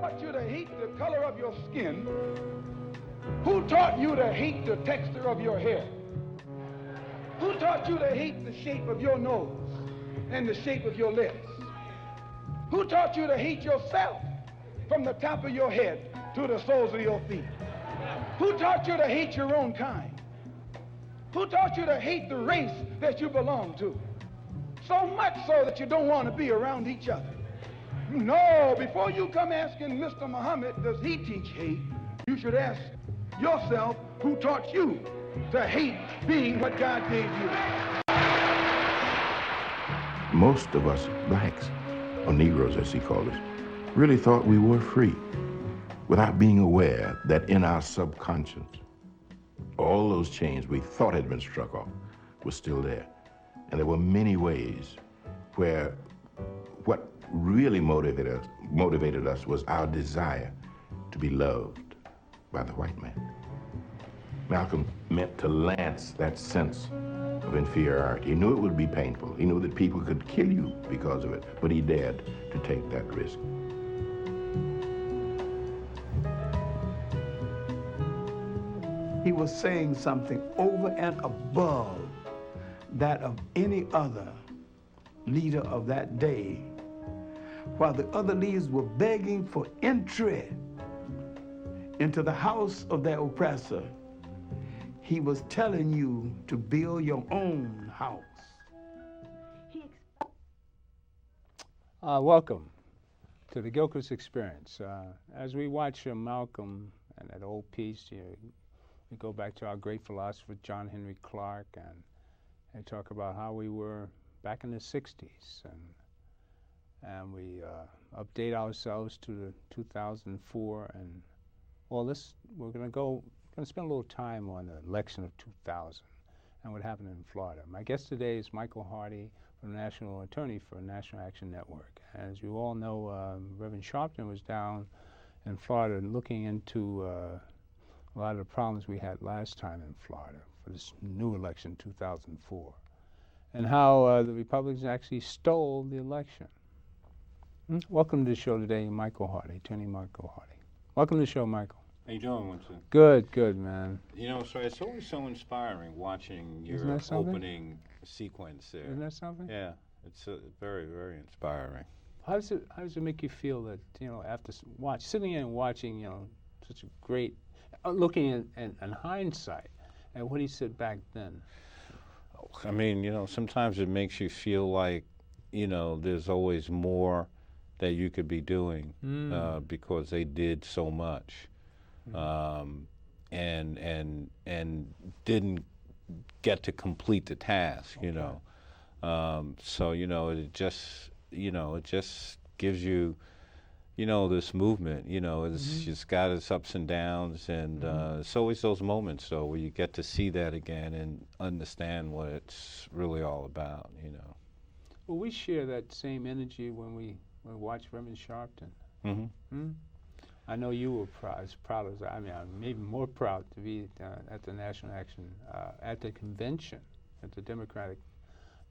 taught you to hate the color of your skin? Who taught you to hate the texture of your hair? Who taught you to hate the shape of your nose and the shape of your lips? Who taught you to hate yourself from the top of your head to the soles of your feet? Who taught you to hate your own kind? Who taught you to hate the race that you belong to? So much so that you don't want to be around each other. No, before you come asking Mr. Muhammad, does he teach hate, you should ask yourself, who taught you to hate being what God gave you? Most of us blacks, or Negroes as he called us, really thought we were free without being aware that in our subconscious, all those chains we thought had been struck off were still there. And there were many ways where what really motivated us was our desire to be loved by the white man. Malcolm meant to lance that sense of inferiority. He knew it would be painful. He knew that people could kill you because of it, but he dared to take that risk. He was saying something over and above that of any other leader of that day. While the other leaders were begging for entry into the house of their oppressor, he was telling you to build your own house. Welcome to the Gilchrist Experience. As we watch Malcolm and that old piece, we go back to our great philosopher, John Henry Clark, and talk about how we were back in the 60s. And we update ourselves to the 2004. And well, we're going to spend a little time on the election of 2000 and what happened in Florida. My guest today is Michael Hardy, the National Attorney for National Action Network. As you all know, Reverend Sharpton was down in Florida looking into a lot of the problems we had last time in Florida for this new election, 2004, and how the Republicans actually stole the election. Welcome to the show today, Michael Hardy, Attorney Michael Hardy. Welcome to the show, Michael. How you doing, Winston? Good, man. You know, so it's always so inspiring watching your opening sequence there. Isn't that something? Yeah, it's very, very inspiring. How does it make you feel that, after sitting in and watching, such a great, looking in hindsight at what he said back then? I mean, sometimes it makes you feel like, there's always more that you could be doing because they did so much. And didn't get to complete the task, so it just gives you, this movement. It's just got its ups and downs, and it's always those moments, though, where you get to see that again and understand what it's really all about. Well, we share that same energy when we watch Reverend Sharpton. I know you were as proud as I mean, I'm maybe more proud to be at the National Action, at the convention, at the Democratic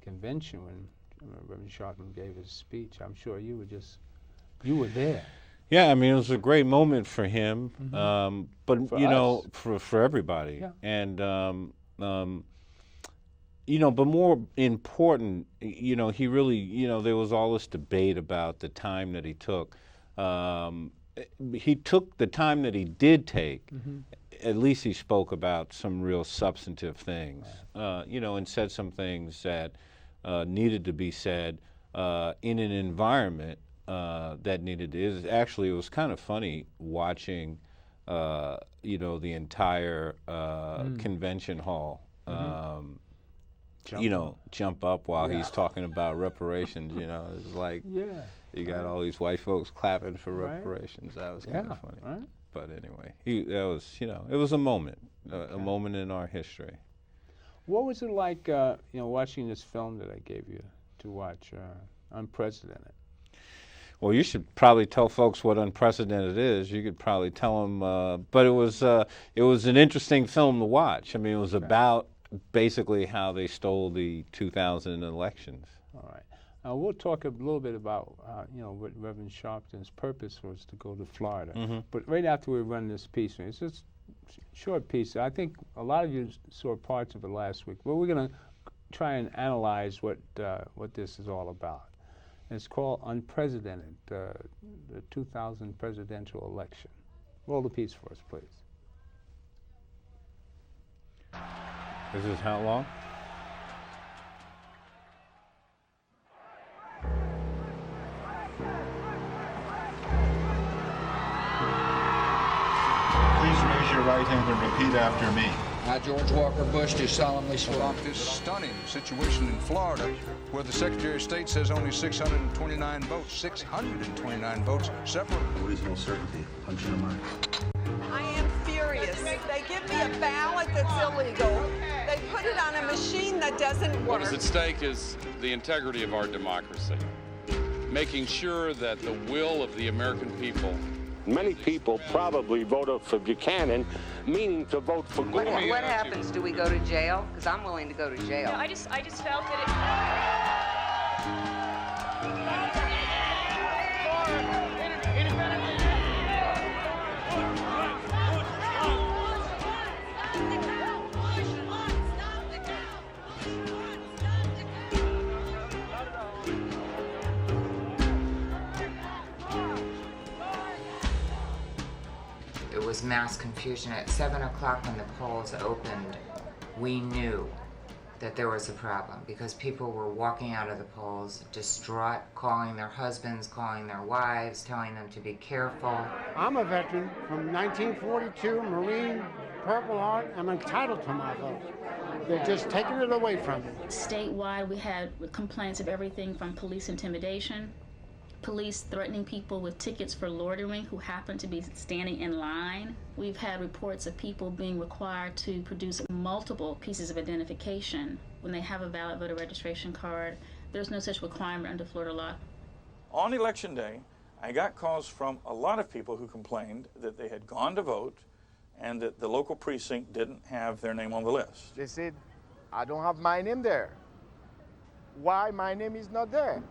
convention when Reverend Sharpton gave his speech. I'm sure you were there. Yeah, I mean, it was a great moment for him, but, for everybody. Yeah. And, but more important, he really, there was all this debate about the time that he took. He took the time that he did take. At least he spoke about some real substantive things, and said some things that needed to be said in an environment that needed to. It was kind of funny watching, the entire convention hall, jump up while he's talking about reparations. It's like, you got all these white folks clapping for reparations. That was kind of funny. Right. But anyway, it was a moment, a moment in our history. What was it like, watching this film that I gave you to watch, Unprecedented? Well, you should probably tell folks what Unprecedented is. You could probably tell them, but it was an interesting film to watch. I mean, it was about basically how they stole the 2000 elections. All right. We'll talk a little bit about, what Reverend Sharpton's purpose was to go to Florida. But right after we run this piece, it's just a short piece. I think a lot of you saw parts of it last week. But we're going to try and analyze what this is all about. It's called Unprecedented, the 2000 presidential election. Roll the piece for us, please. This is how long? Please raise your right hand and repeat after me. I, George Walker Bush, do solemnly swear. About this stunning situation in Florida, where the Secretary of State says only 629 votes, 629 votes separate. There is no certainty. Punch in the mind. I am furious. They give me a ballot that's illegal. They put it on a machine that doesn't work. What is at stake is the integrity of our democracy, making sure that the will of the American people. Many people probably voted for Buchanan, meaning to vote for Gore. What happens? Do we go to jail? Because I'm willing to go to jail. No, I just felt that It was mass confusion. At 7 o'clock when the polls opened, we knew that there was a problem because people were walking out of the polls distraught, calling their husbands, calling their wives, telling them to be careful. I'm a veteran from 1942, Marine, Purple Heart. I'm entitled to my vote. They're just taking it away from me. statewide we had complaints of everything from police intimidation, police threatening people with tickets for loitering who happen to be standing in line. We've had reports of people being required to produce multiple pieces of identification when they have a valid voter registration card. There's no such requirement under Florida law. On election day, I got calls from a lot of people who complained that they had gone to vote and that the local precinct didn't have their name on the list. They said, I don't have my name there. Why my name is not there?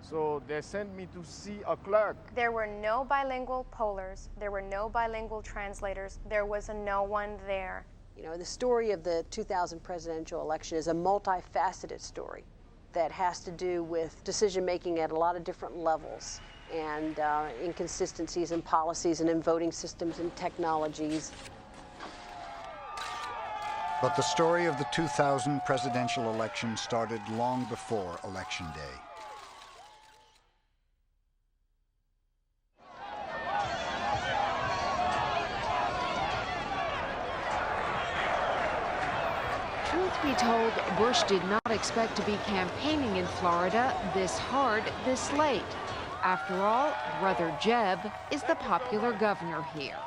So they sent me to see a clerk. There were no bilingual pollers. There were no bilingual translators. There was no one there. You know, the story of the 2000 presidential election is a multifaceted story that has to do with decision-making at a lot of different levels and inconsistencies in policies and in voting systems and technologies. But the story of the 2000 presidential election started long before Election Day. Truth be told, Bush did not expect to be campaigning in Florida this hard, this late. After all, Brother Jeb is the popular governor here.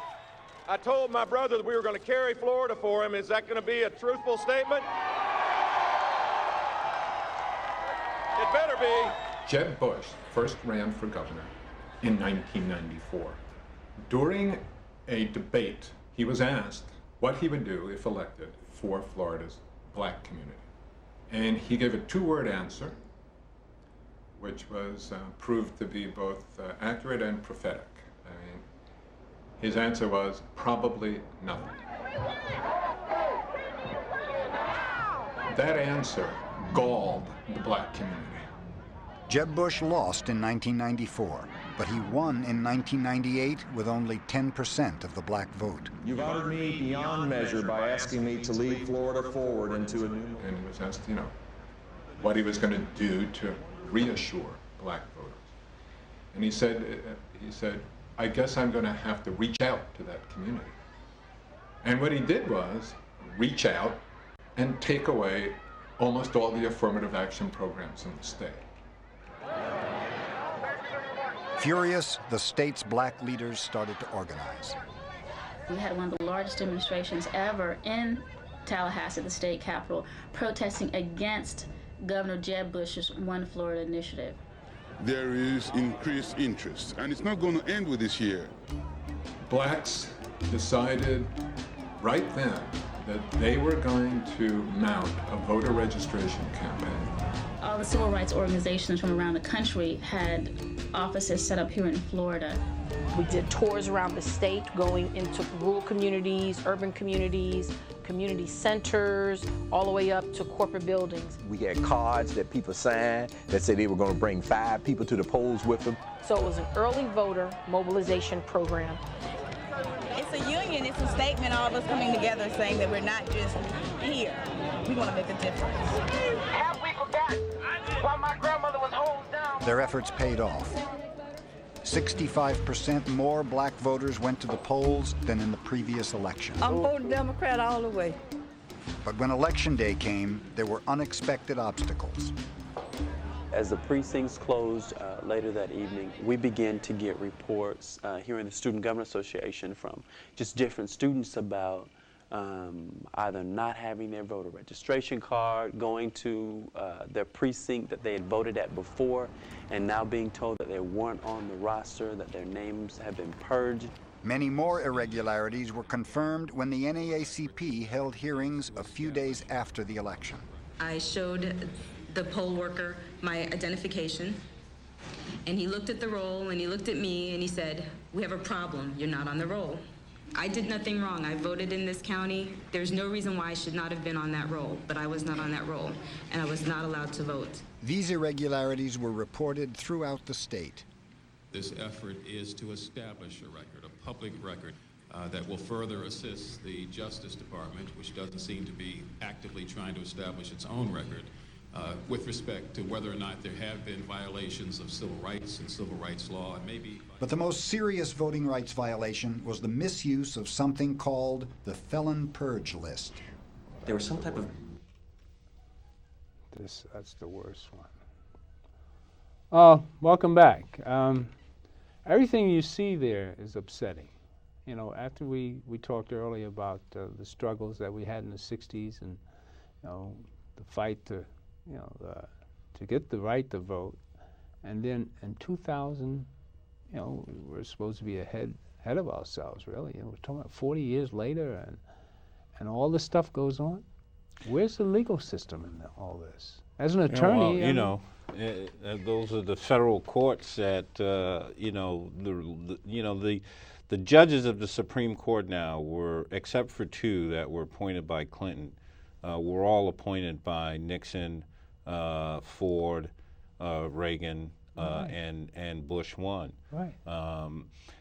I told my brother that we were going to carry Florida for him. Is that going to be a truthful statement? It better be. Jeb Bush first ran for governor in 1994. During a debate, he was asked what he would do if elected for Florida's black community. And he gave a two-word answer, which was proved to be both accurate and prophetic. I mean, his answer was probably nothing. That answer galled the black community. Jeb Bush lost in 1994, but he won in 1998 with only 10% of the black vote. You've honored me beyond measure by asking me to lead Florida forward into a new... And he was asked, what he was going to do to reassure black voters. And he said, I guess I'm going to have to reach out to that community. And what he did was reach out and take away almost all the affirmative action programs in the state. Furious, the state's black leaders started to organize. We had one of the largest demonstrations ever in Tallahassee, the state capitol, protesting against Governor Jeb Bush's One Florida initiative. There is increased interest, and it's not going to end with this year. Blacks decided right then that they were going to mount a voter registration campaign. All the civil rights organizations from around the country had offices set up here in Florida. We did tours around the state, going into rural communities, urban communities, community centers, all the way up to corporate buildings. We had cards that people signed that said they were going to bring 5 people to the polls with them. So it was an early voter mobilization program. It's a union, it's a statement, all of us coming together saying that we're not just here. We want to make a difference. Have we forgotten while my grandmother was hosed down? Their efforts paid off. 65% more black voters went to the polls than in the previous election. I'm voting Democrat all the way. But when Election Day came, there were unexpected obstacles. As the precincts closed later that evening, we began to get reports here in the Student Government Association from just different students about either not having their voter registration card, going to their precinct that they had voted at before, and now being told that they weren't on the roster, that their names have been purged. Many more irregularities were confirmed when the NAACP held hearings a few days after the election. I showed the poll worker my identification, and he looked at the roll, and he looked at me, and he said, "We have a problem, you're not on the roll." I did nothing wrong. I voted in this county. There's no reason why I should not have been on that roll, but I was not on that roll, and I was not allowed to vote. These irregularities were reported throughout the state. This effort is to establish a record, a public record, that will further assist the Justice Department, which doesn't seem to be actively trying to establish its own record, with respect to whether or not there have been violations of civil rights and civil rights law, and maybe. But the most serious voting rights violation was the misuse of something called the felon purge list. There was some type of... That's the worst one. Welcome back. Everything you see there is upsetting. You know, after we talked earlier about the struggles that we had in the 60s and, you know, the fight to get the right to vote. And then in 2000, you know, we're supposed to be ahead of ourselves, really. You know, we're talking about 40 years later, and all this stuff goes on. Where's the legal system in all this? As an attorney, those are the federal courts that the judges of the Supreme Court now were, except for 2 that were appointed by Clinton, were all appointed by Nixon, Ford, Reagan, and Bush 1. Right.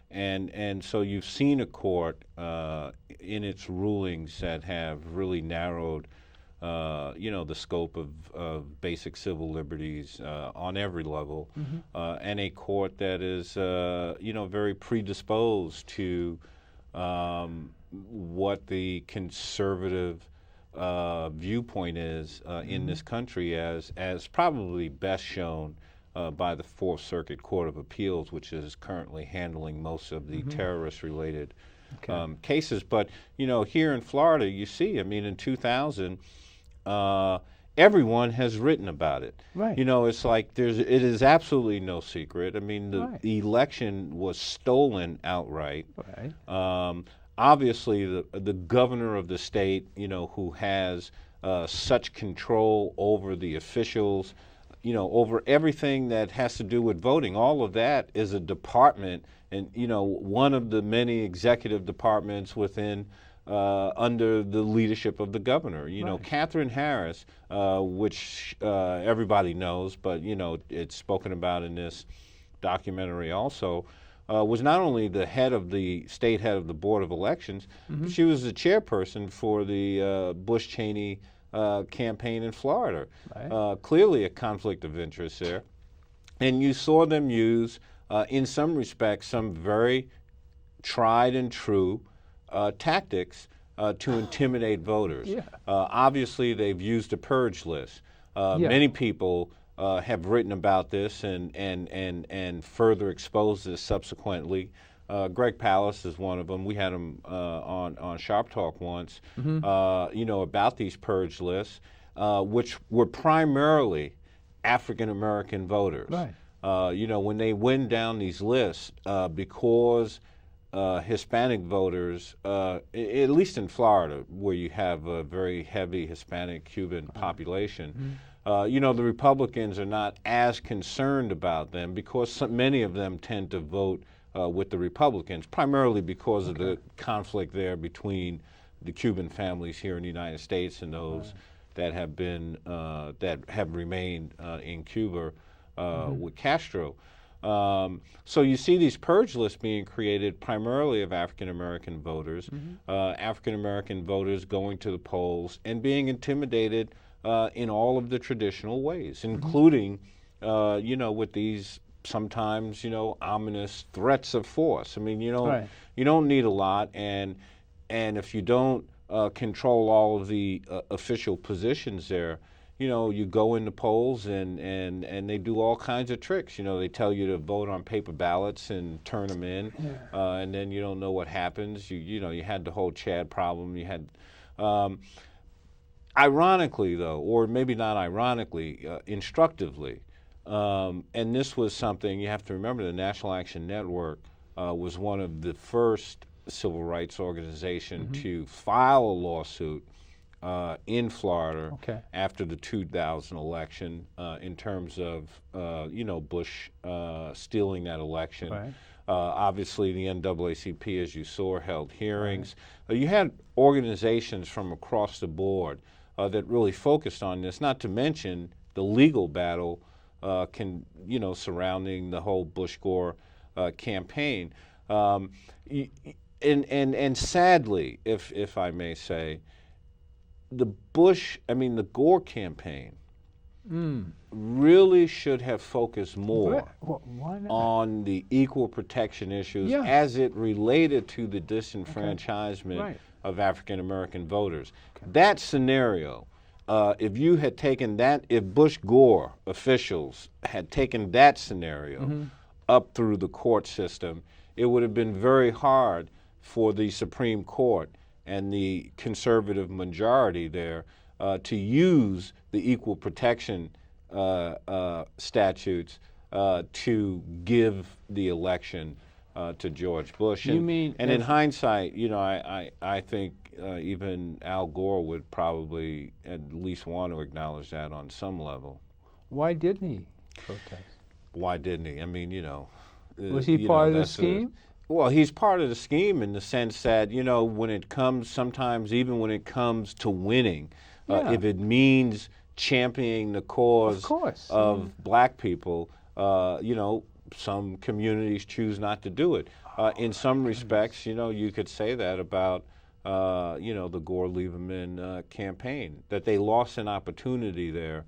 And so you've seen a court in its rulings that have really narrowed, the scope of basic civil liberties on every level, and a court that is, very predisposed to what the conservative viewpoint is in this country, as probably best shown by the Fourth Circuit Court of Appeals, which is currently handling most of the terrorist-related cases. But here in Florida, you see, I mean, in 2000, everyone has written about it. Right. It's like it is absolutely no secret. I mean, the election was stolen outright. Right. Obviously, the governor of the state, who has such control over the officials, over everything that has to do with voting, all of that is a department, and one of the many executive departments within under the leadership of the governor. Catherine Harris, which everybody knows, but it's spoken about in this documentary also. Was not only the state head of the Board of Elections, but she was the chairperson for the Bush-Cheney campaign in Florida. Right. Clearly a conflict of interest there. And you saw them use, in some respects, some very tried and true tactics to intimidate voters. Yeah. Obviously, they've used a purge list. Many people have written about this and further exposed this subsequently. Greg Palast is one of them. We had him on Sharp Talk once, about these purge lists, which were primarily African American voters. Right. When they went down these lists, because Hispanic voters, at least in Florida, where you have a very heavy Hispanic Cuban population, You know, the Republicans are not as concerned about them because many of them tend to vote with the Republicans, primarily because of the conflict there between the Cuban families here in the United States and those that have been that have remained in Cuba with Castro. So you see these purge lists being created primarily of African American voters, African American voters going to the polls and being intimidated in all of the traditional ways, including, you know, with these sometimes, you know, ominous threats of force. I mean, you don't need a lot, and if you don't control all of the official positions there, you know, you go in the polls and they do all kinds of tricks. You know, they tell you to vote on paper ballots and turn them in, and then you don't know what happens. You know, you had the whole Chad problem. You had, ironically though, or maybe not ironically, instructively, and this was something you have to remember, the National Action Network was one of the first civil rights organization to file a lawsuit in Florida after the 2000 election in terms of, you know, Bush stealing that election. Obviously, the NAACP, as you saw, held hearings. You had organizations from across the board that really focused on this, not to mention the legal battle you know, surrounding the whole Bush-Gore campaign. And sadly, if I may say, the Gore campaign really should have focused more on the equal protection issues as it related to the disenfranchisement of African American voters. That scenario, if you had taken that, if Bush-Gore officials had taken that scenario up through the court system, it would have been very hard for the Supreme Court and the conservative majority there to use the equal protection statutes to give the election to George Bush. And in hindsight, you know, I think even Al Gore would probably at least want to acknowledge that on some level. Why didn't he protest? Why didn't he? I mean, you know. Was he part of the scheme? Well, he's part of the scheme in the sense that, you know, when it comes, sometimes even when it comes to winning, if it means championing the cause of black people, you know, some communities choose not to do it. In some respects, you know, you could say that about, you know, the Gore-Lieberman campaign, that they lost an opportunity there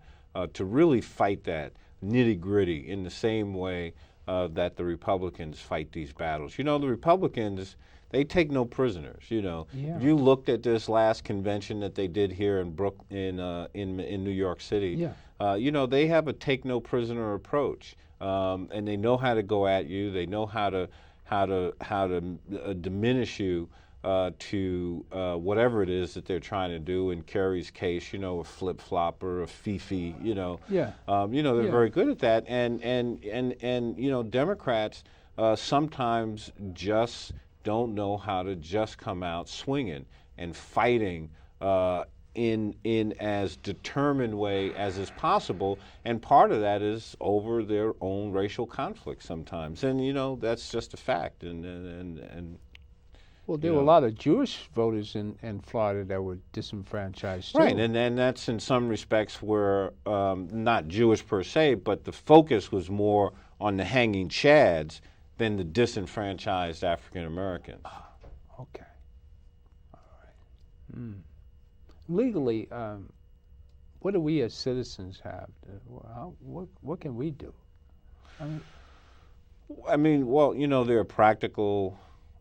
to really fight that nitty-gritty in the same way that the Republicans fight these battles. You know, the Republicans, they take no prisoners, you know. If you looked at this last convention that they did here in New York City, you know, they have a take no prisoner approach. And they know how to go at you. They know how to diminish you to whatever it is that they're trying to do. In Kerry's case, you know, a flip-flopper, a fifi, you know. You know, they're very good at that. And you know, Democrats sometimes just don't know how to just come out swinging and fighting in as determined way as is possible, and part of that is over their own racial conflict sometimes, and you know, that's just a fact. And well, there were a lot of Jewish voters in Florida that were disenfranchised too. Right, and that's in some respects where not Jewish per se, but the focus was more on the hanging chads than the disenfranchised African Americans. Okay, all right. Legally, what do we as citizens have? What can we do? I mean, well, you know, there are practical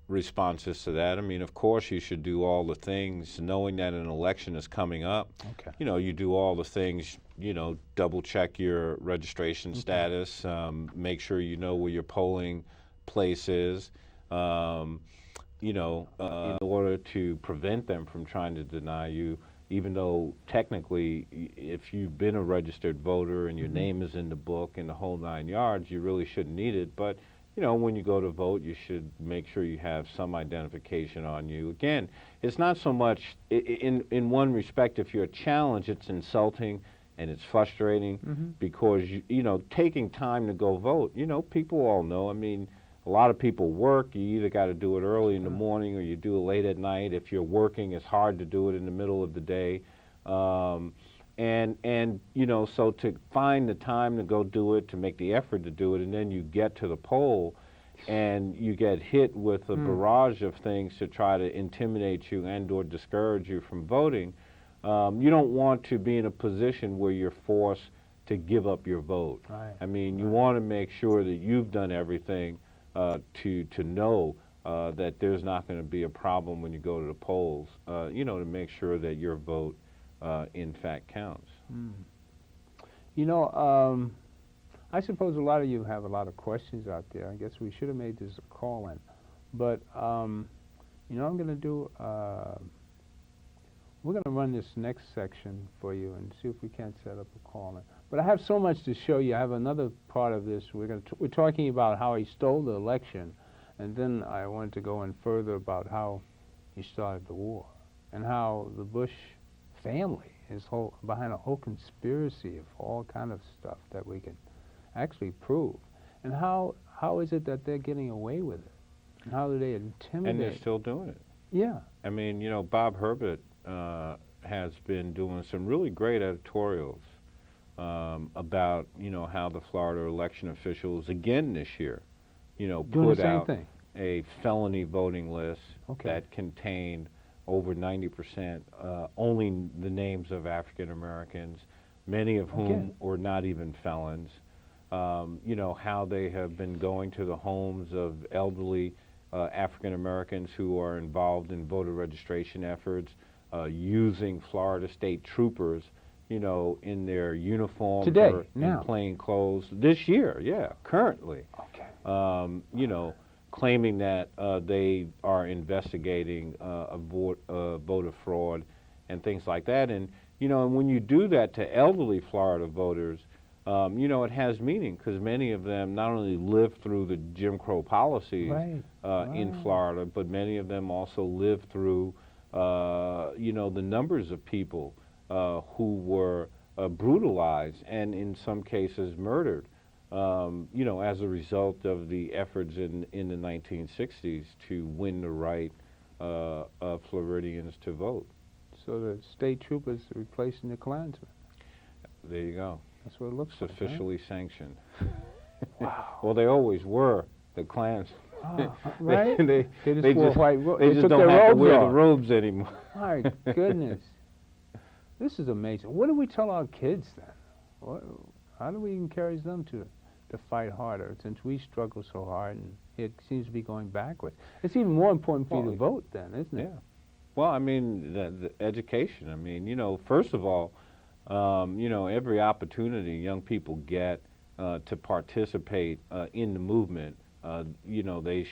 responses to that. I mean, of course, you should do all the things, knowing that an election is coming up. You know, you do all the things, you know, double check your registration status, make sure you know where your polling place is, you know, in order to prevent them from trying to deny you, even though technically, if you've been a registered voter and your name is in the book and the whole 9 yards, you really shouldn't need it. But, you know, when you go to vote, you should make sure you have some identification on you. Again, it's not so much, in one respect, if you're challenged, it's insulting and it's frustrating because, you know, taking time to go vote, you know, people all know. I mean, a lot of people work. You either got to do it early in the morning or you do it late at night. If you're working, it's hard to do it in the middle of the day. And you know, so to find the time to go do it, to make the effort to do it, and then you get to the poll and you get hit with a barrage of things to try to intimidate you and or discourage you from voting, you don't want to be in a position where you're forced to give up your vote. Right. I mean, you want to make sure that you've done everything to know that there's not going to be a problem when you go to the polls, you know, to make sure that your vote in fact counts. You know, I suppose a lot of you have a lot of questions out there. I guess we should have made this a call-in. But, you know, I'm going to do, we're going to run this next section for you and see if we can't set up a call-in. But I have so much to show you. I have another part of this. We're talking about how he stole the election, and then I wanted to go in further about how he started the war and how the Bush family is behind a whole conspiracy of all kind of stuff that we can actually prove. And how is it that they're getting away with it? And how do they intimidate? And they're still doing it. Yeah. I mean, you know, Bob Herbert has been doing some really great editorials about, you know, how the Florida election officials, again this year, you know, put out a felony voting list that contained over 90% only the names of African Americans, many of whom were not even felons. You know, how they have been going to the homes of elderly African Americans who are involved in voter registration efforts, using Florida state troopers, you know, in their uniform or in plain clothes. This year, currently. You know, claiming that they are investigating voter fraud and things like that. And, you know, and when you do that to elderly Florida voters, you know, it has meaning because many of them not only lived through the Jim Crow policies in Florida, but many of them also lived through, you know, the numbers of people who were brutalized and in some cases murdered, you know, as a result of the efforts in the 1960s to win the right of Floridians to vote. So the state troopers are replacing the Klansmen. There you go. That's what it looks like. It's officially sanctioned. Wow. Well, they always were the Klansmen. Right? They just wore white they just don't have to wear the robes anymore. My goodness. This is amazing. What do we tell our kids then? How do we encourage them to fight harder since we struggle so hard and it seems to be going backwards? It's even more important for you to vote then, isn't it? Yeah. Well, I mean, the education. I mean, you know, first of all, you know, every opportunity young people get to participate in the movement, you know, they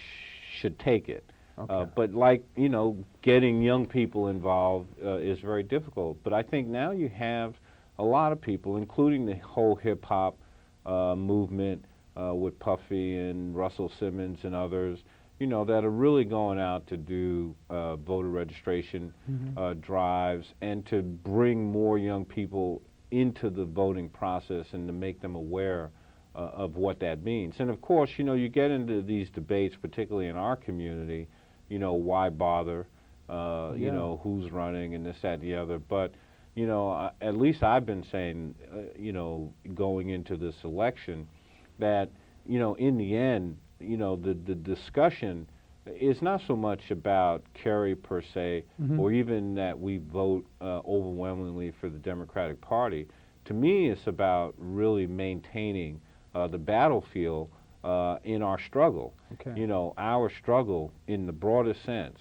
should take it. But like, you know, getting young people involved is very difficult. But I think now you have a lot of people, including the whole hip-hop movement with Puffy and Russell Simmons and others, you know, that are really going out to do voter registration drives and to bring more young people into the voting process and to make them aware of what that means. And of course, you know, you get into these debates, particularly in our community, you know, why bother, you know, who's running and this, that, and the other. But, you know, at least I've been saying, you know, going into this election that, you know, in the end, you know, the discussion is not so much about Kerry per se, or even that we vote overwhelmingly for the Democratic Party. To me, it's about really maintaining the battlefield in our struggle. You know, our struggle in the broadest sense,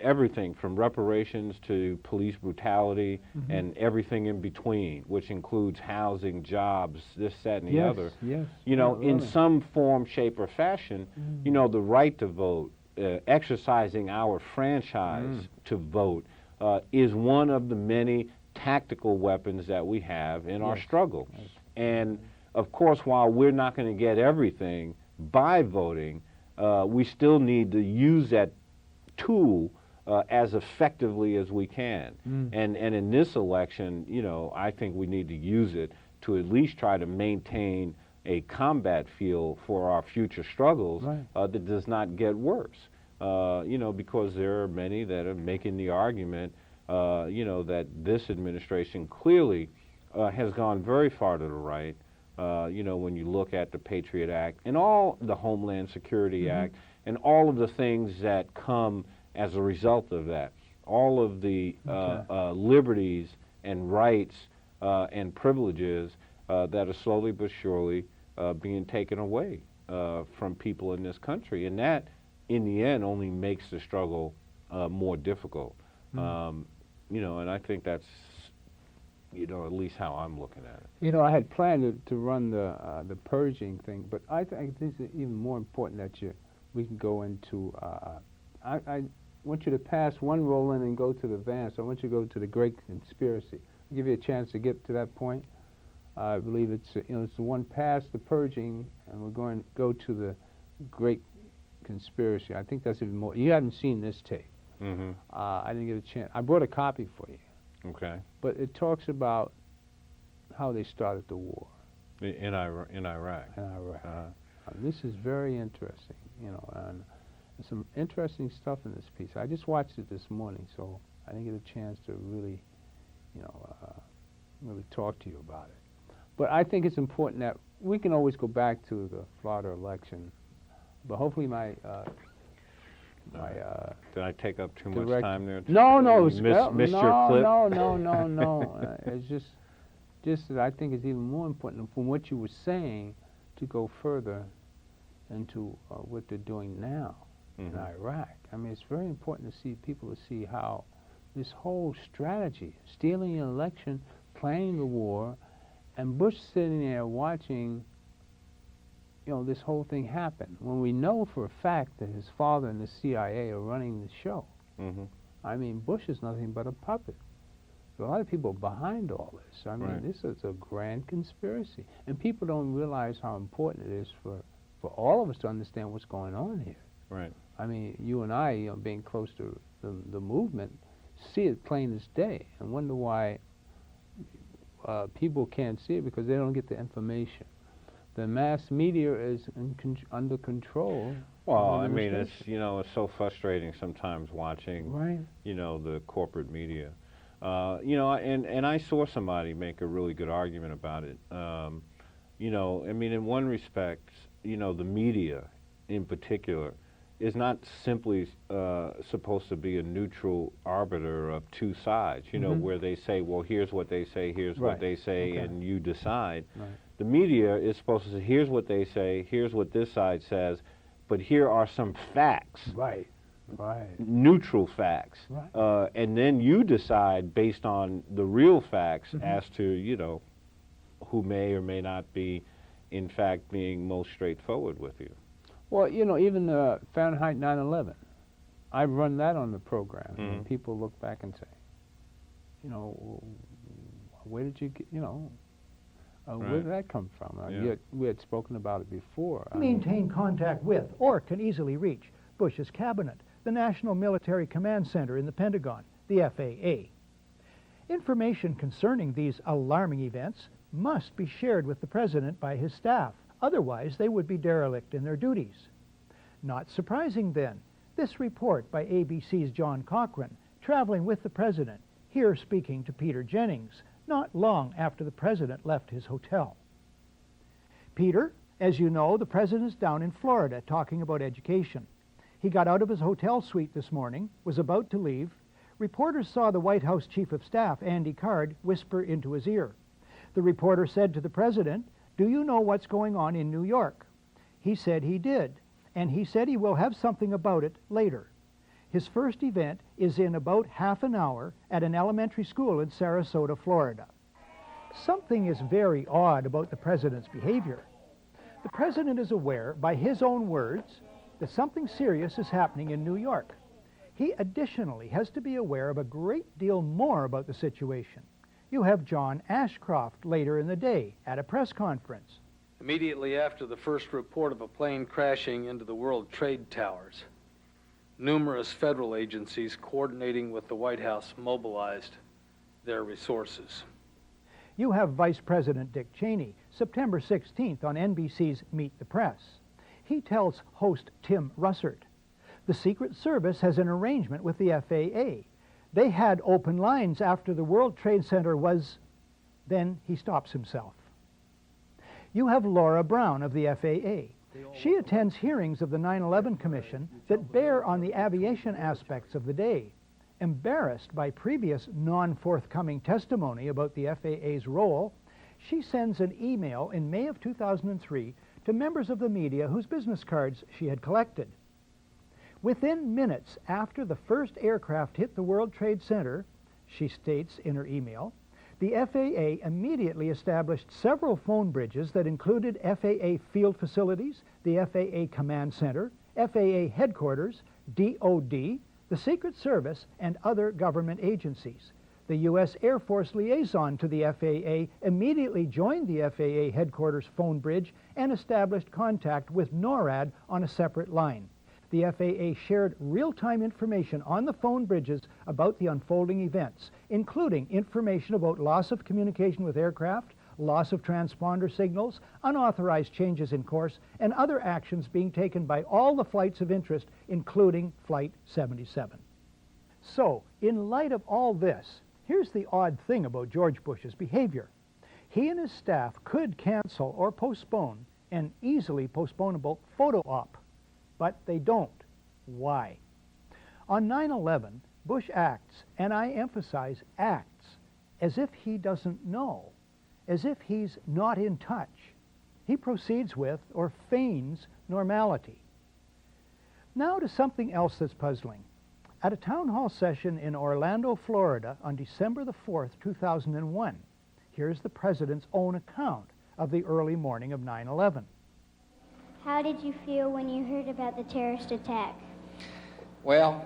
everything from reparations to police brutality and everything in between, which includes housing, jobs, this, that, and the other. You know, in some form, shape, or fashion, you know, the right to vote, exercising our franchise to vote is one of the many tactical weapons that we have in our struggle. And of course, while we're not going to get everything by voting, we still need to use that tool as effectively as we can. And in this election, you know, I think we need to use it to at least try to maintain a combat feel for our future struggles that does not get worse. You know, because there are many that are making the argument, you know, that this administration clearly has gone very far to the right. You know, when you look at the Patriot Act and all the Homeland Security Act and all of the things that come as a result of that, all of the liberties and rights and privileges that are slowly but surely being taken away from people in this country. And that, in the end, only makes the struggle more difficult. You know, and I think that's, you know, at least how I'm looking at it. You know, I had planned to run the purging thing, but I think it's even more important that we can go into, I want you to pass one roll in and go to the van, so I want you to go to the Great Conspiracy. I'll give you a chance to get to that point. I believe it's, you know, it's the one past the purging, and we're going to go to the Great Conspiracy. I think that's even more. You haven't seen this tape. I didn't get a chance. I brought a copy for you. Okay. But it talks about how they started the war. In Iraq. In Iraq. This is very interesting, you know, and there's some interesting stuff in this piece. I just watched it this morning, so I didn't get a chance to really, you know, really talk to you about it. But I think it's important that we can always go back to the Florida election, but hopefully did I take up too much time there? No, missed your clip? No. It's just that I think it's even more important from what you were saying to go further into what they're doing now in Iraq. I mean, it's very important to see people to see how this whole strategy, stealing an election, planning the war, and Bush sitting there watching, you know, this whole thing happen, when we know for a fact that his father and the CIA are running the show. I mean, Bush is nothing but a puppet. There are a lot of people behind all this. I mean, this is a grand conspiracy. And people don't realize how important it is for all of us to understand what's going on here. Right. I mean, you and I, you know, being close to the movement, see it plain as day and wonder why people can't see it, because they don't get the information. The mass media is under control. Well, I mean, it's, you know, it's so frustrating sometimes watching, you know, the corporate media. You know, and I saw somebody make a really good argument about it. You know, I mean, in one respect, you know, the media in particular is not simply supposed to be a neutral arbiter of two sides, you know, where they say, well, here's what they say, here's what they say, and you decide. The media is supposed to say, here's what they say, here's what this side says, but here are some facts. Neutral facts. And then you decide based on the real facts as to, you know, who may or may not be, in fact, being most straightforward with you. Well, you know, even Fahrenheit 9/11, I've run that on the program, and people look back and say, you know, where did you get, you know, where did that come from? We had spoken about it before. Maintain contact with or can easily reach Bush's cabinet, the National Military Command Center in the Pentagon, the FAA. Information concerning these alarming events must be shared with the President by his staff. Otherwise, they would be derelict in their duties. Not surprising, then, this report by ABC's John Cochran, traveling with the President, here speaking to Peter Jennings, not long after the President left his hotel. Peter, as you know, the President's down in Florida talking about education. He got out of his hotel suite this morning, was about to leave. Reporters saw the White House Chief of Staff, Andy Card, whisper into his ear. The reporter said to the President, "Do you know what's going on in New York?" He said he did, and he said he will have something about it later. His first event is in about half an hour at an elementary school in Sarasota, Florida. Something is very odd about the President's behavior. The President is aware, by his own words, that something serious is happening in New York. He additionally has to be aware of a great deal more about the situation. You have John Ashcroft later in the day at a press conference. Immediately after the first report of a plane crashing into the World Trade Towers, numerous federal agencies coordinating with the White House mobilized their resources. You have Vice President Dick Cheney, September 16th on NBC's Meet the Press. He tells host Tim Russert, the Secret Service has an arrangement with the FAA. They had open lines after the World Trade Center was... Then he stops himself. You have Laura Brown of the FAA. She attends hearings of the 9/11 Commission that bear on the aviation aspects of the day. Embarrassed by previous non-forthcoming testimony about the FAA's role, she sends an email in May of 2003 to members of the media whose business cards she had collected. Within minutes after the first aircraft hit the World Trade Center, she states in her email, the FAA immediately established several phone bridges that included FAA field facilities, the FAA Command Center, FAA Headquarters, DOD, the Secret Service, and other government agencies. The U.S. Air Force liaison to the FAA immediately joined the FAA Headquarters phone bridge and established contact with NORAD on a separate line. The FAA shared real-time information on the phone bridges about the unfolding events, including information about loss of communication with aircraft, loss of transponder signals, unauthorized changes in course, and other actions being taken by all the flights of interest, including Flight 77. So, in light of all this, here's the odd thing about George Bush's behavior. He and his staff could cancel or postpone an easily postponable photo op, but they don't. Why? On 9/11, Bush acts, and I emphasize acts, as if he doesn't know, as if he's not in touch. He proceeds with, or feigns, normality. Now to something else that's puzzling. At a town hall session in Orlando, Florida on December the 4th, 2001, here's the president's own account of the early morning of 9/11. How did you feel when you heard about the terrorist attack? Well,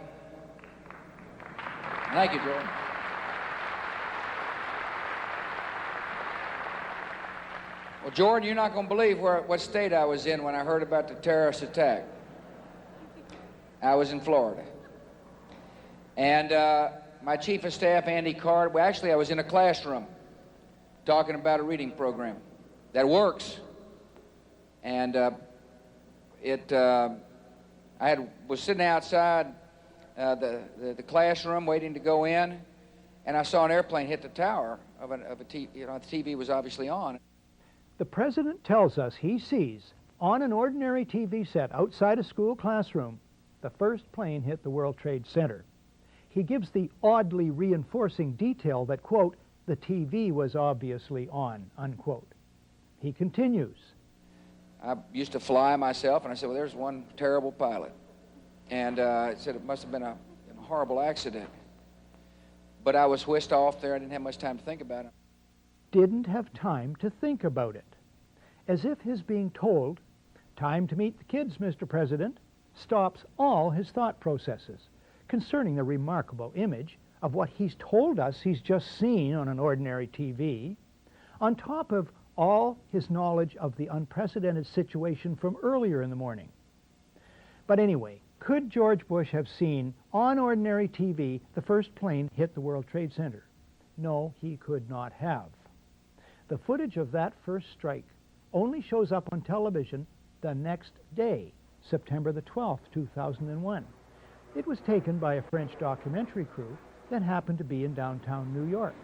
thank you, Jordan. Well, Jordan, you're not going to believe what state I was in when I heard about the terrorist attack. I was in Florida. And my chief of staff, Andy Card, well, actually, I was in a classroom talking about a reading program that works. And was sitting outside the classroom waiting to go in, and I saw an airplane hit the tower of a TV. You know, the TV was obviously on. The president tells us he sees, on an ordinary TV set outside a school classroom, the first plane hit the World Trade Center. He gives the oddly reinforcing detail that, quote, the TV was obviously on, unquote. He continues. I used to fly myself, and I said, well, there's one terrible pilot. And I said it must have been a horrible accident. But I was whisked off there. I didn't have much time to think about it. Didn't have time to think about it. As if his being told, time to meet the kids, Mr. President, stops all his thought processes concerning the remarkable image of what he's told us he's just seen on an ordinary TV, on top of all his knowledge of the unprecedented situation from earlier in the morning. But anyway, could George Bush have seen on ordinary TV the first plane hit the World Trade Center? No, he could not have. The footage of that first strike only shows up on television the next day, September the 12th, 2001. It was taken by a French documentary crew that happened to be in downtown New York.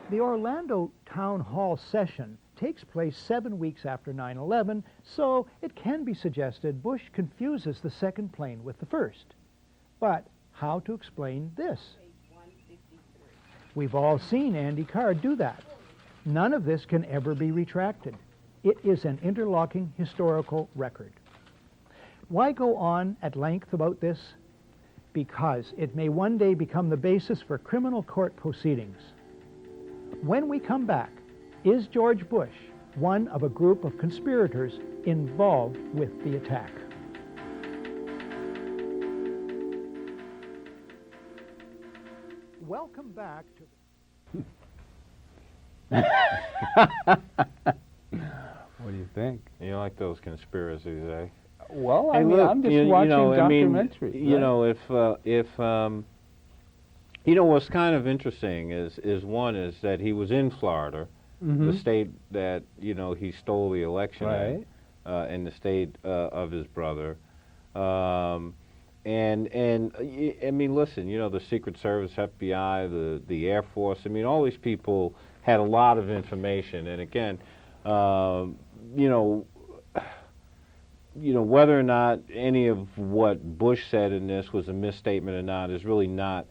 The Orlando Town Hall session takes place 7 weeks after 9/11, so it can be suggested Bush confuses the second plane with the first. But how to explain this? We've all seen Andy Card do that. None of this can ever be retracted. It is an interlocking historical record. Why go on at length about this? Because it may one day become the basis for criminal court proceedings. When we come back, is George Bush one of a group of conspirators involved with the attack? Welcome back to... conspiracies, eh? Well, Hey, I mean, look, I'm just you watching know, I mean, documentaries. you right? know, if you know, what's kind of interesting is one is that he was in Florida, the state that, you know, he stole the election in the state of his brother. I mean, listen, you know, the Secret Service, FBI, the Air Force, I mean, all these people had a lot of information. And again, you know, whether or not any of what Bush said in this was a misstatement or not is really not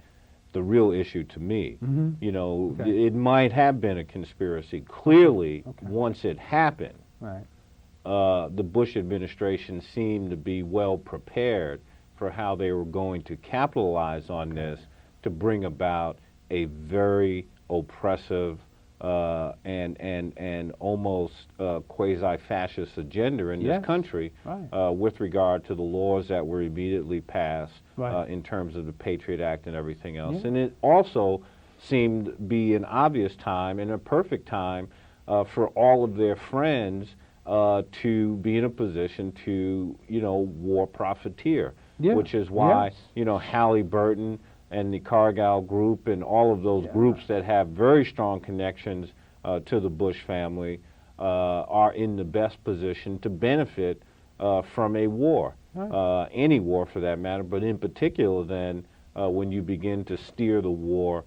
the real issue to me. You know, it might have been a conspiracy. Clearly, once it happened, the Bush administration seemed to be well prepared for how they were going to capitalize on this to bring about a very oppressive and almost quasi-fascist agenda in this country with regard to the laws that were immediately passed in terms of the Patriot Act and everything else. And it also seemed to be an obvious time and a perfect time for all of their friends to be in a position to, you know, war profiteer, which is why, you know, Halliburton and the Cargill Group and all of those groups that have very strong connections to the Bush family are in the best position to benefit from a war, any war for that matter, but in particular then when you begin to steer the war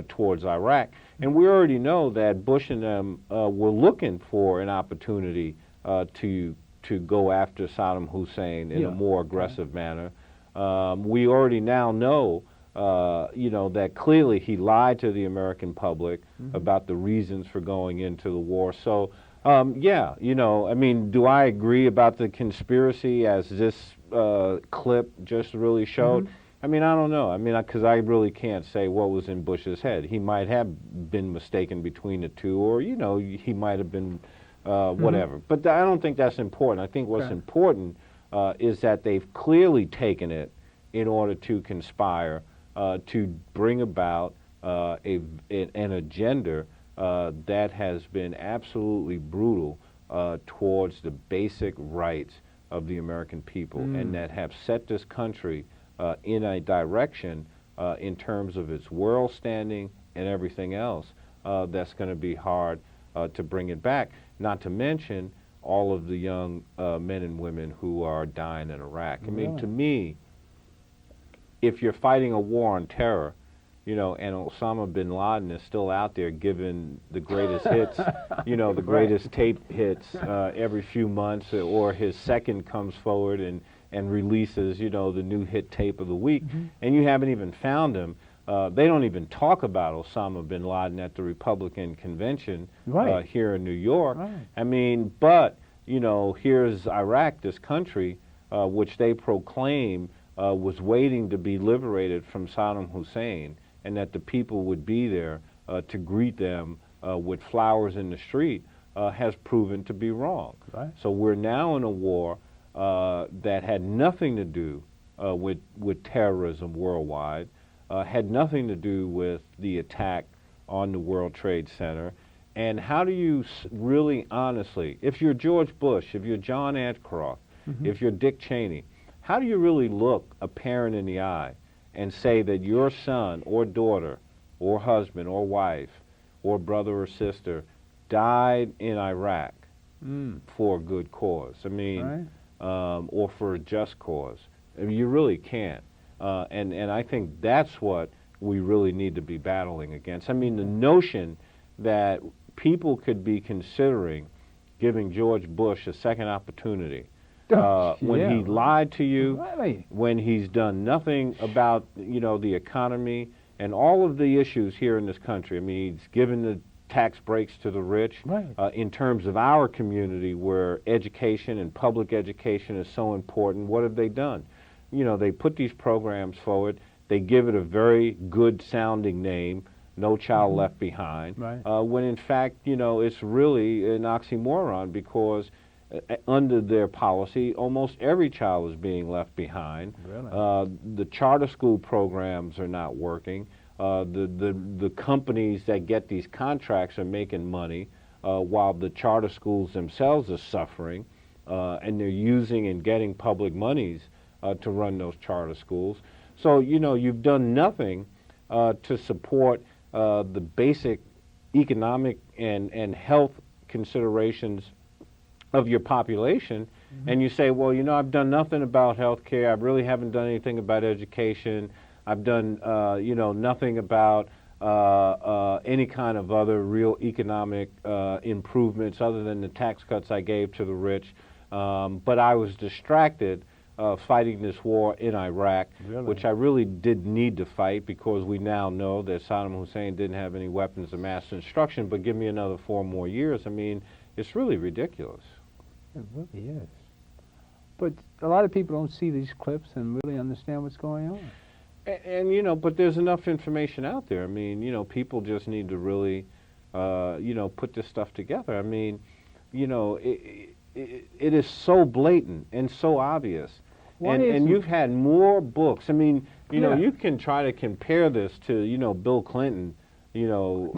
towards Iraq. And we already know that Bush and them were looking for an opportunity to go after Saddam Hussein in a more aggressive manner. We already now know you know, that clearly he lied to the American public about the reasons for going into the war. So, yeah, you know, I mean, do I agree about the conspiracy as this clip just really showed? I mean, I don't know. I mean, because I really can't say what was in Bush's head. He might have been mistaken between the two, or, you know, he might have been whatever. But I don't think that's important. I think what's important is that they've clearly taken it in order to conspire to bring about an agenda that has been absolutely brutal towards the basic rights of the American people and that have set this country in a direction in terms of its world standing and everything else that's going to be hard to bring it back, not to mention all of the young men and women who are dying in Iraq. I mean, to me, if you're fighting a war on terror, you know, and Osama bin Laden is still out there giving the greatest hits, you know, the greatest tape hits every few months, or his second comes forward and releases, you know, the new hit tape of the week, and you haven't even found him. They don't even talk about Osama bin Laden at the Republican convention here in New York. I mean, but, you know, here's Iraq, this country, which they proclaim was waiting to be liberated from Saddam Hussein, and that the people would be there to greet them with flowers in the street, has proven to be wrong. So we're now in a war that had nothing to do with terrorism worldwide, had nothing to do with the attack on the World Trade Center. And how do you really honestly, if you're George Bush, if you're John Ashcroft, if you're Dick Cheney, how do you really look a parent in the eye and say that your son or daughter or husband or wife or brother or sister died in Iraq for a good cause? I mean, or for a just cause. I mean, you really can't. And I think that's what we really need to be battling against. I mean, the notion that people could be considering giving George Bush a second opportunity when he lied to you, when he's done nothing about, you know, the economy and all of the issues here in this country. I mean, he's given the tax breaks to the rich in terms of our community where education and public education is so important. What have they done? You know, they put these programs forward. They give it a very good sounding name, No Child Left Behind, when in fact, you know, it's really an oxymoron, because under their policy, almost every child is being left behind. The charter school programs are not working. The companies that get these contracts are making money while the charter schools themselves are suffering. and they're using and getting public monies to run those charter schools. So, you know, you've done nothing to support the basic economic and health considerations of your population, and you say, well, you know, I've done nothing about health care, I really haven't done anything about education, I've done, you know, nothing about any kind of other real economic improvements other than the tax cuts I gave to the rich, but I was distracted fighting this war in Iraq, which I really did need to fight because we now know that Saddam Hussein didn't have any weapons of mass destruction, but give me another 4 more years. I mean, it's really ridiculous. It really is. But a lot of people don't see these clips and really understand what's going on. And you know, but there's enough information out there. I mean, you know, people just need to really, you know, put this stuff together. I mean, you know, it is so blatant and so obvious. And you've had more books. I mean, you know, you can try to compare this to, you know, Bill Clinton, you know,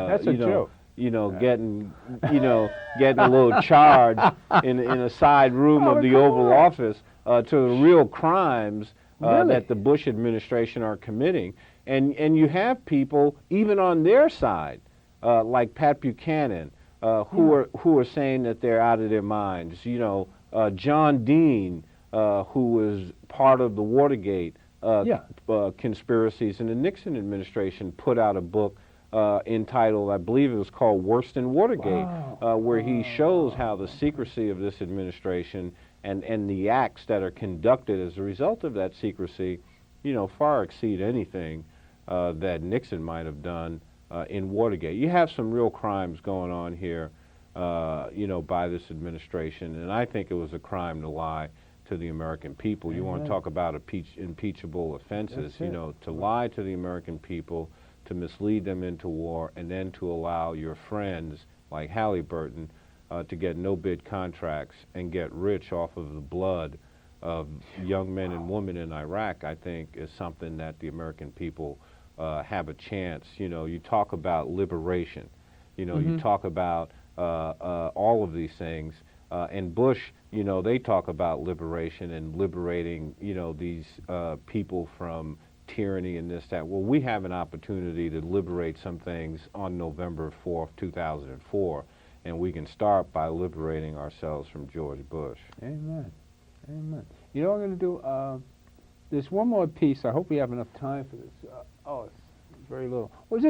That's a joke. You know, getting a little charge in a side room of the Oval Office to the real crimes that the Bush administration are committing. And you have people, even on their side, like Pat Buchanan, who are saying that they're out of their minds. You know, John Dean, who was part of the Watergate conspiracies, and the Nixon administration put out a book entitled, I believe it was called Worse Than Watergate, where he shows how the secrecy of this administration and the acts that are conducted as a result of that secrecy, you know, far exceed anything that Nixon might have done in Watergate. You have some real crimes going on here, you know, by this administration, and I think it was a crime to lie to the American people. You want to talk about impeachable offenses, you know, to lie to the American people, to mislead them into war, and then to allow your friends like Halliburton to get no-bid contracts and get rich off of the blood of young men and women in Iraq, I think is something that the American people have a chance. You know, you talk about liberation, you know, you talk about all of these things, and Bush, you know, they talk about liberation and liberating, you know, these people from tyranny and this, that. Well, we have an opportunity to liberate some things on November 4th, 2004, and we can start by liberating ourselves from George Bush. Amen. Amen. You know what I'm going to do? There's one more piece. I hope we have enough time for this. Oh, it's very little. Well,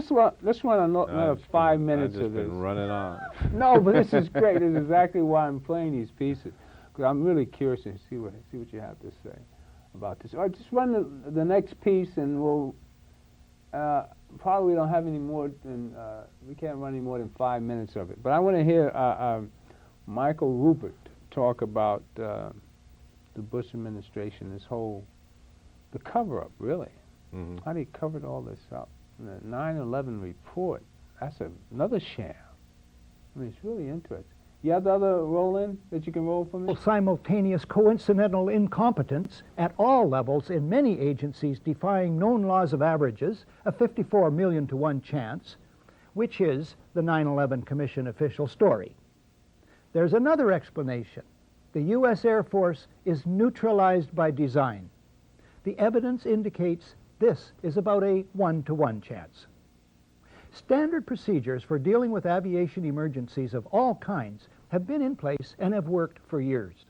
let's run another 5 minutes of this. I've just been running on. No, but this is great. This is exactly why I'm playing these pieces, because I'm really curious to see what you have to say about this. All right, just run the next piece, and we'll probably don't have any more than we can't run any more than 5 minutes of it. But I want to hear Michael Rupert talk about the Bush administration, the cover-up, really. How they covered all this up. And the 9/11 report, that's another sham. I mean, it's really interesting. You have the other roll in that you can roll for me? Simultaneous coincidental incompetence at all levels in many agencies defying known laws of averages, a 54 million to 1 chance, which is the 9/11 Commission official story. There's another explanation. The U.S. Air Force is neutralized by design. The evidence indicates this is about a 1-to-1 chance. Standard procedures for dealing with aviation emergencies of all kinds have been in place and have worked for years.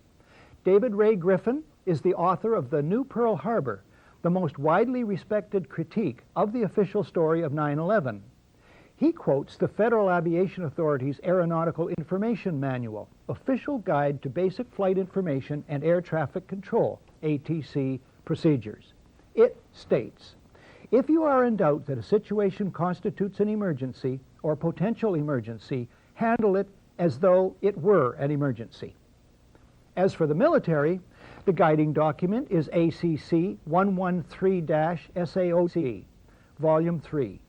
David Ray Griffin is the author of The New Pearl Harbor, the most widely respected critique of the official story of 9/11. He quotes the Federal Aviation Authority's Aeronautical Information Manual, Official Guide to Basic Flight Information and Air Traffic Control, ATC procedures. It states, if you are in doubt that a situation constitutes an emergency or potential emergency, handle it as though it were an emergency. As for the military, the guiding document is ACC 113-SAOC, Volume 3,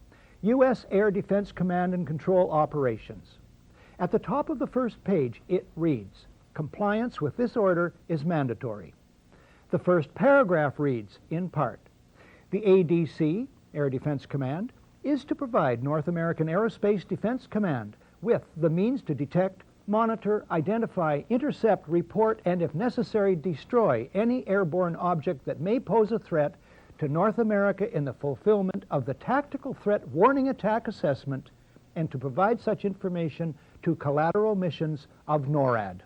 U.S. Air Defense Command and Control Operations. At the top of the first page, it reads, compliance with this order is mandatory. The first paragraph reads, in part, the ADC, Air Defense Command, is to provide North American Aerospace Defense Command with the means to detect, monitor, identify, intercept, report, and if necessary, destroy any airborne object that may pose a threat to North America in the fulfillment of the Tactical Threat Warning Attack Assessment, and to provide such information to collateral missions of NORAD.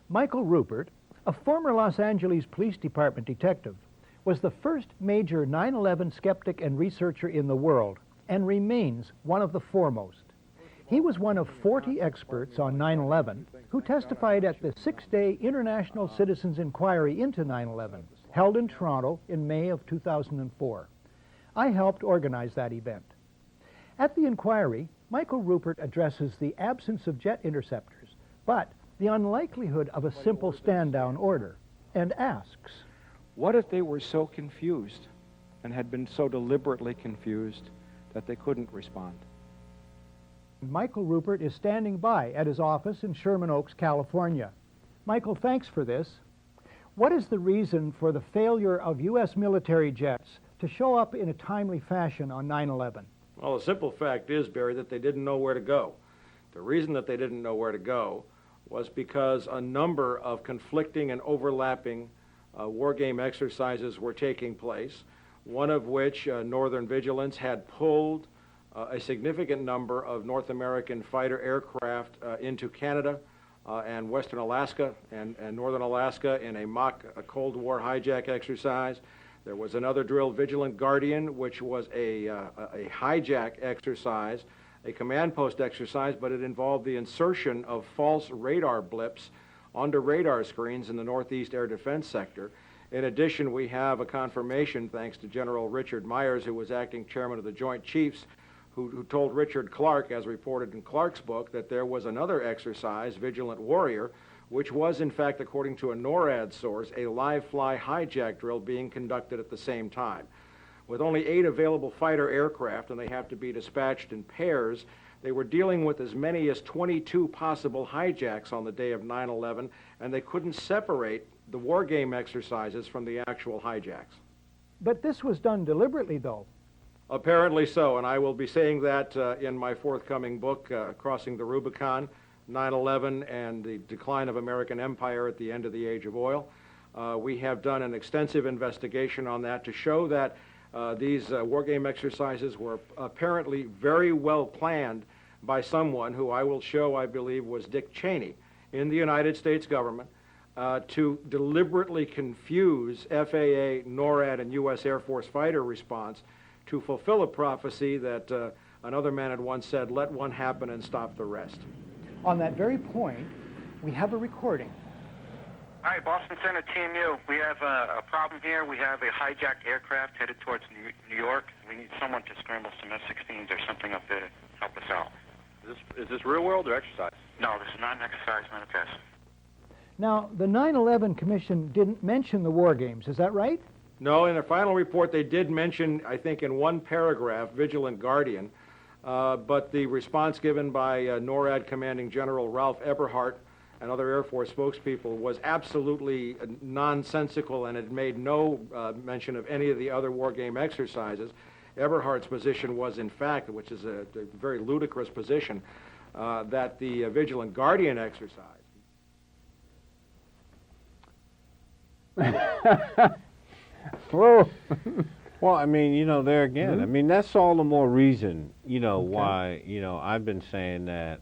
Michael Rupert, a former Los Angeles Police Department detective, was the first major 9/11 skeptic and researcher in the world, and remains one of the foremost. He was one of 40 experts on 9/11 who testified at the 6-day International Citizens Inquiry into 9/11, held in Toronto in May of 2004. I helped organize that event. At the inquiry, Michael Rupert addresses the absence of jet interceptors, but the unlikelihood of a simple stand-down order, and asks, what if they were so confused and had been so deliberately confused that they couldn't respond? Michael Rupert is standing by at his office in Sherman Oaks, California. Michael, thanks for this. What is the reason for the failure of U.S. military jets to show up in a timely fashion on 9/11? Well, the simple fact is, Barry, that they didn't know where to go. The reason that they didn't know where to go was because a number of conflicting and overlapping war game exercises were taking place, one of which, Northern Vigilance, had pulled a significant number of North American fighter aircraft into Canada and Western Alaska and Northern Alaska in a mock Cold War hijack exercise. There was another drill, Vigilant Guardian, which was a hijack exercise, a command post exercise, but it involved the insertion of false radar blips onto radar screens in the Northeast Air Defense Sector. In addition, we have a confirmation, thanks to General Richard Myers, who was acting chairman of the Joint Chiefs, who told Richard Clark, as reported in Clark's book, that there was another exercise, Vigilant Warrior, which was, in fact, according to a NORAD source, a live-fly hijack drill being conducted at the same time. With only 8 available fighter aircraft, and they have to be dispatched in pairs, they were dealing with as many as 22 possible hijacks on the day of 9/11, and they couldn't separate the war game exercises from the actual hijacks. But this was done deliberately, though. Apparently so, and I will be saying that in my forthcoming book, Crossing the Rubicon, 9/11 and the Decline of American Empire at the End of the Age of Oil. We have done an extensive investigation on that to show that these war game exercises were apparently very well planned by someone who I will show, I believe, was Dick Cheney in the United States government to deliberately confuse FAA, NORAD, and U.S. Air Force fighter response to fulfill a prophecy that another man had once said, let one happen and stop the rest. On that very point, we have a recording. Hi, Boston Center, TMU. We have a problem here. We have a hijacked aircraft headed towards New York. We need someone to scramble some F-16s or something up there to help us out. Is this real world or exercise? No, this is not an exercise, not a test. Now, the 9/11 Commission didn't mention the war games, is that right? No, in their final report they did mention, I think in one paragraph, Vigilant Guardian, but the response given by NORAD Commanding General Ralph Eberhart and other Air Force spokespeople was absolutely nonsensical, and it made no mention of any of the other war game exercises. Eberhart's position was, in fact, which is a very ludicrous position, that the Vigilant Guardian exercise. Whoa. Well, I mean, you know, there again, I mean, that's all the more reason, you know, Okay. why, you know, I've been saying that,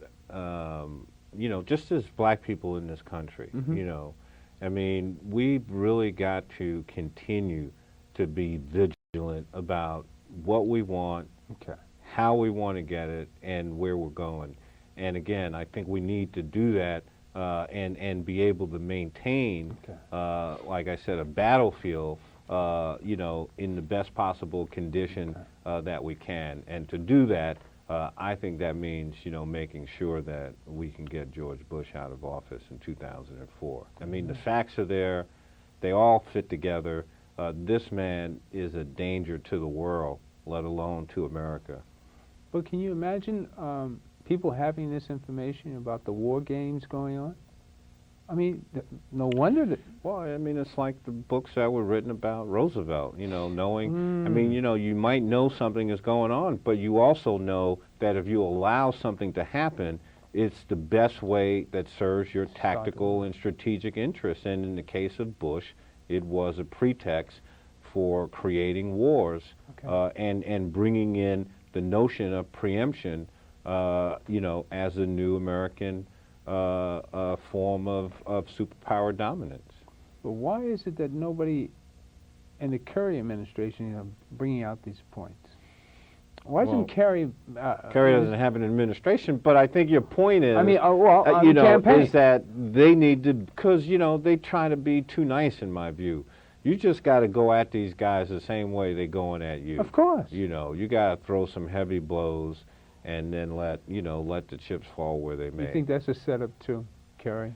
you know, just as black people in this country, you know, I mean, we've really got to continue to be vigilant about what we want, how we want to get it, and where we're going. And again, I think we need to do that and be able to maintain, like I said, a battlefield, you know, in the best possible condition that we can. And to do that, I think that means, you know, making sure that we can get George Bush out of office in 2004. I mean, the facts are there. They all fit together. This man is a danger to the world, let alone to America. But can you imagine people having this information about the war games going on? I mean, no wonder that... Well, I mean, it's like the books that were written about Roosevelt, you know, knowing, I mean, you know, you might know something is going on, but you also know that if you allow something to happen, it's the best way that serves your tactical and strategic interests. And in the case of Bush, it was a pretext for creating wars and bringing in the notion of preemption, you know, as a new American form of superpower dominance. But why is it that nobody in the Kerry administration, you know, bringing out these points? Why isn't Kerry? Kerry doesn't have an administration, but I think your point is, I mean, well, you know, campaign. is that they need to, because you know they try to be too nice, in my view. You just got to go at these guys the same way they're going at you. Of course. You know, you got to throw some heavy blows, and then let the chips fall where they may. You think that's a setup too, Kerry?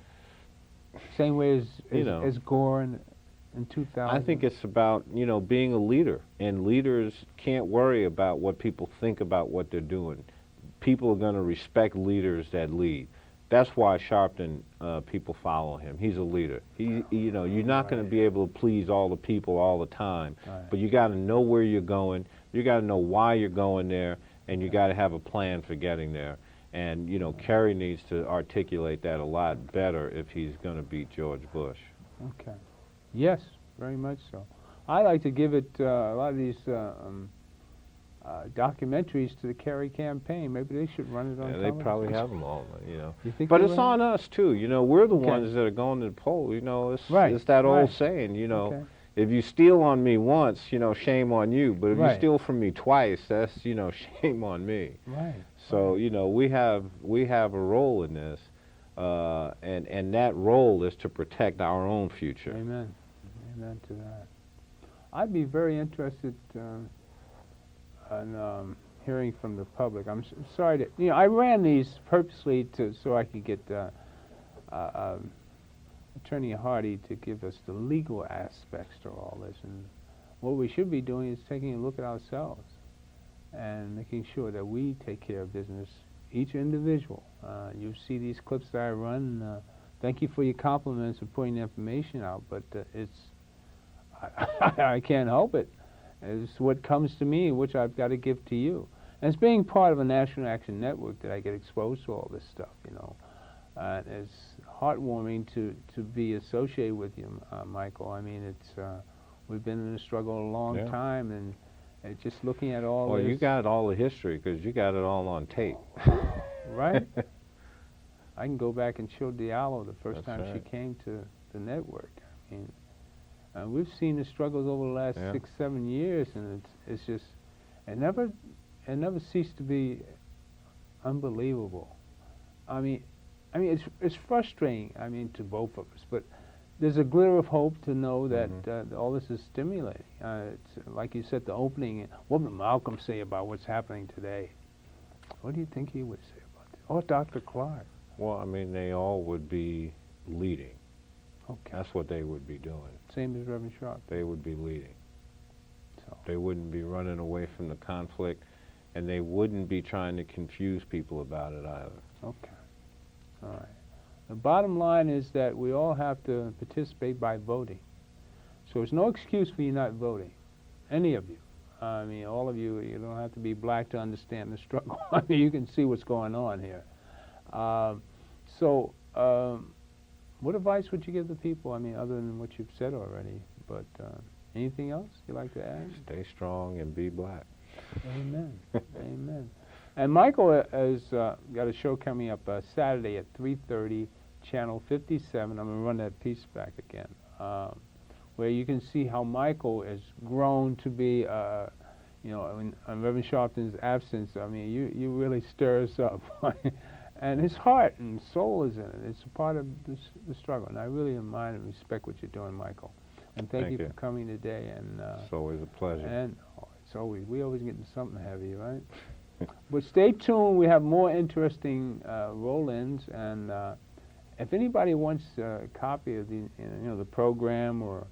Same way as Gore in 2000. I think it's about, you know, being a leader, and leaders can't worry about what people think about what they're doing. People are going to respect leaders that lead. That's why Sharpton, people follow him. He's a leader. You know, you're not going to be able to please all the people all the time, but you got to know where you're going. You got to know why you're going there, and you got to have a plan for getting there. And you know, Kerry needs to articulate that a lot better if he's going to beat George Bush. Okay. Yes, very much so. I like to give it a lot of these documentaries to the Kerry campaign. Maybe they should run it on television. They probably have them all, you know. You think but it's on us too. You know, we're the ones that are going to the poll. You know, it's that old saying. You know, if you steal on me once, you know, shame on you. But if you steal from me twice, that's, you know, shame on me. Right. So you know, we have a role in this, and that role is to protect our own future. Amen. Amen to that. I'd be very interested in hearing from the public. I'm sorry to, you know, I ran these purposely so I could get Attorney Hardy to give us the legal aspects to all this. And what we should be doing is taking a look at ourselves and making sure that we take care of business, each individual. You see these clips that I run. Thank you for your compliments and putting the information out, but I can't help it. It's what comes to me, which I've got to give to you. And it's being part of a National Action Network that I get exposed to all this stuff, you know. It's heartwarming to be associated with you, Michael. I mean, we've been in the struggle a long time, and just looking at all this. Well, you got all the history because you got it all on tape. Right? I can go back and show Diallo the first time she came to the network. I mean, we've seen the struggles over the last 6, 7 years, and it's just it never ceased to be unbelievable. I mean, it's frustrating. I mean, to both of us, but there's a glimmer of hope to know that all this is stimulating. It's, like you said, the opening. What would Malcolm say about what's happening today? What do you think he would say about that? Or Dr. Clark? Well, I mean, they all would be leading. Okay. That's what they would be doing. Same as Reverend Sharp. They would be leading. So they wouldn't be running away from the conflict, and they wouldn't be trying to confuse people about it either. Okay. All right. The bottom line is that we all have to participate by voting. So it's no excuse for you not voting. Any of you. I mean, all of you, you don't have to be black to understand the struggle. I mean, you can see what's going on here. What advice would you give the people? I mean, other than what you've said already, but anything else you'd like to add? Stay strong and be black. Amen. Amen. And Michael has got a show coming up Saturday at 3:30, Channel 57. I'm going to run that piece back again, where you can see how Michael has grown to be, you know, in Reverend Sharpton's absence. I mean, you really stir us up. And his heart and soul is in it. It's a part of the struggle. And I really admire and respect what you're doing, Michael. And thank you for coming today. And it's always a pleasure. And we always getting something heavy, right? But stay tuned. We have more interesting roll-ins. And if anybody wants a copy of the program or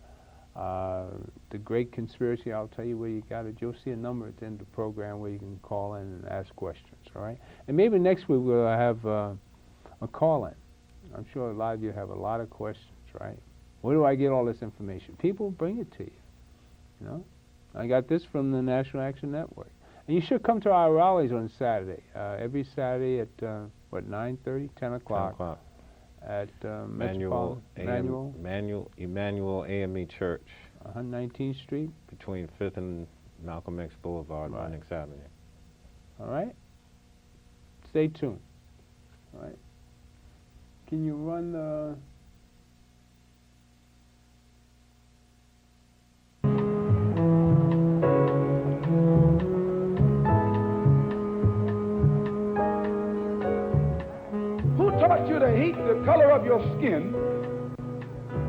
The Great Conspiracy, I'll tell you where you got it. You'll see a number at the end of the program where you can call in and ask questions, all right? And maybe next week we'll have a call-in. I'm sure a lot of you have a lot of questions, right? Where do I get all this information? People bring it to you, you know? I got this from the National Action Network. And you should come to our rallies on Saturday. Every Saturday at what, 9:30, 10 o'clock? 10 o'clock. At Emmanuel AME Church. 119th Street? Between 5th and Malcolm X Boulevard, Lenox Avenue. All right? Stay tuned. All right? Can you run the... Who taught you to hate the color of your skin?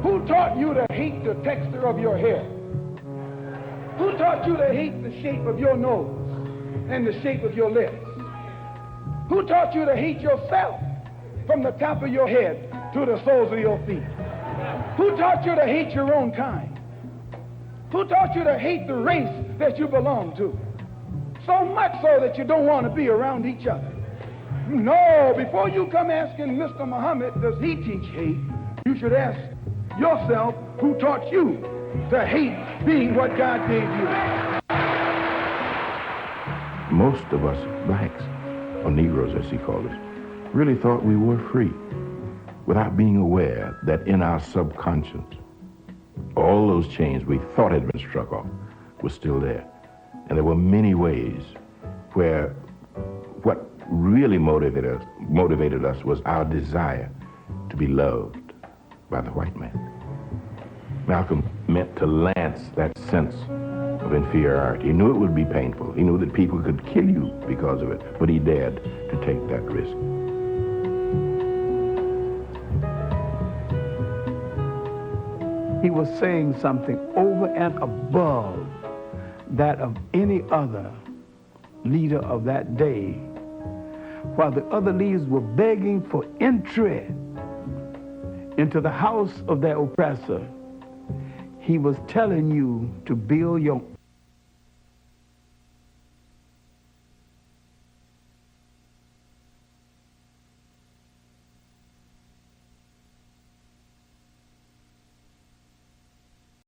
Who taught you to hate the texture of your hair? Who taught you to hate the shape of your nose and the shape of your lips? Who taught you to hate yourself from the top of your head to the soles of your feet? Who taught you to hate your own kind? Who taught you to hate the race that you belong to? So much so that you don't want to be around each other. No, before you come asking Mr. Muhammad, does he teach hate? You should ask yourself, who taught you to hate being what God gave you? Most of us blacks, or Negroes as he called us, really thought we were free without being aware that in our subconscious, all those chains we thought had been struck off were still there. And there were many ways where what really motivated us was our desire to be loved by the white man. Malcolm meant to lance that sense of inferiority. He knew it would be painful. He knew that people could kill you because of it, but he dared to take that risk. He was saying something over and above that of any other leader of that day, while the other leaders were begging for entry into the house of their oppressor. He was telling you to build your